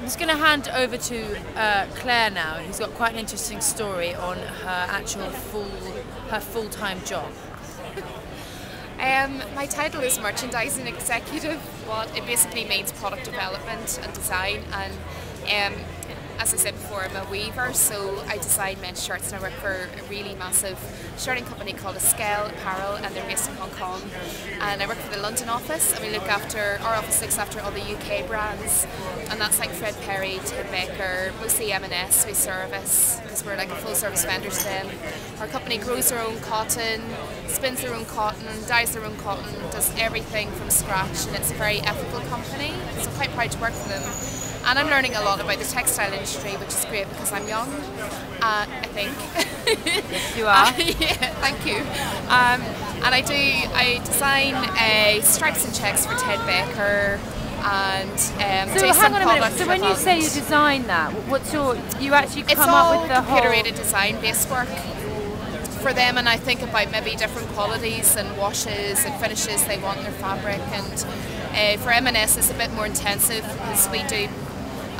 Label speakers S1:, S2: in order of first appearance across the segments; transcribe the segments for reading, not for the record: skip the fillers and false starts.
S1: I'm just going to hand over to Claire now, who's got quite an interesting story on her actual full-time job.
S2: My title is Merchandising Executive, but it basically means product development and design. And as I said before, I'm a weaver, so I design men's shirts, and I work for a really massive shirting company called Esquel Apparel, and they're based in Hong Kong. And I work for the London office, and our office looks after all the UK brands, and that's like Fred Perry, Ted Baker, mostly M&S we service, because we're like a full service vendor to them. Our company grows their own cotton, spins their own cotton, dyes their own cotton, does everything from scratch, and it's a very ethical company, so I'm quite proud to work for them. And I'm learning a lot about the textile industry, which is great because I'm young, I think.
S1: You are?
S2: Yeah, thank you. And I design stripes and checks for Ted Baker, and
S1: so hang on a minute. So when you say you design that, you actually come up with the whole...
S2: It's all computer-aided design-based work for them, and I think about maybe different qualities and washes and finishes they want in their fabric. And for M&S it's a bit more intensive because we do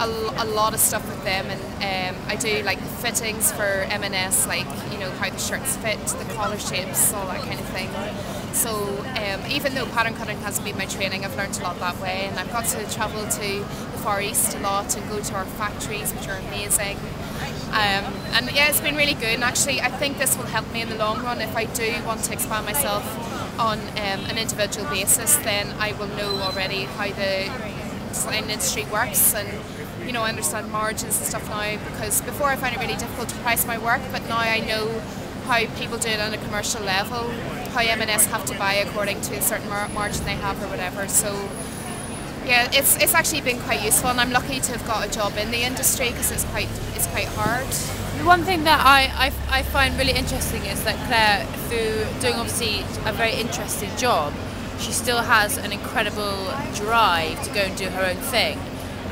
S2: a lot of stuff with them, and I do like the fittings for M&S, like how the shirts fit, the collar shapes, all that kind of thing. So even though pattern cutting hasn't been my training, I've learned a lot that way, and I've got to travel to the Far East a lot and go to our factories, which are amazing. And yeah, it's been really good, and actually I think this will help me in the long run. If I do want to expand myself on an individual basis, then I will know already how the design industry works, and I understand margins and stuff now, because before I found it really difficult to price my work, but now I know how people do it on a commercial level, how M&S have to buy according to a certain margin they have or whatever. So yeah, it's actually been quite useful, and I'm lucky to have got a job in the industry because it's quite hard.
S1: The one thing that I find really interesting is that Claire, through doing obviously a very interesting job, she still has an incredible drive to go and do her own thing.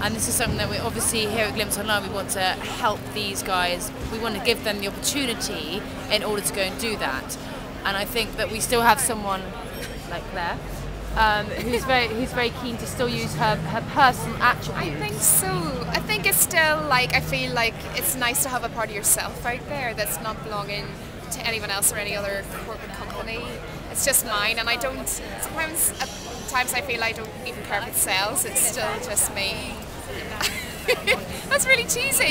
S1: And this is something that we obviously here at Glimpse Online, we want to help these guys. We want to give them the opportunity in order to go and do that. And I think that we still have someone like Claire who's very keen to still use her personal attributes.
S2: I think so. I think it's still I feel like it's nice to have a part of yourself out there that's not belonging to anyone else or any other corporate company. It's just mine, and I don't. Sometimes, at times, I feel I don't even care if it sells. It's still just me. That's really cheesy.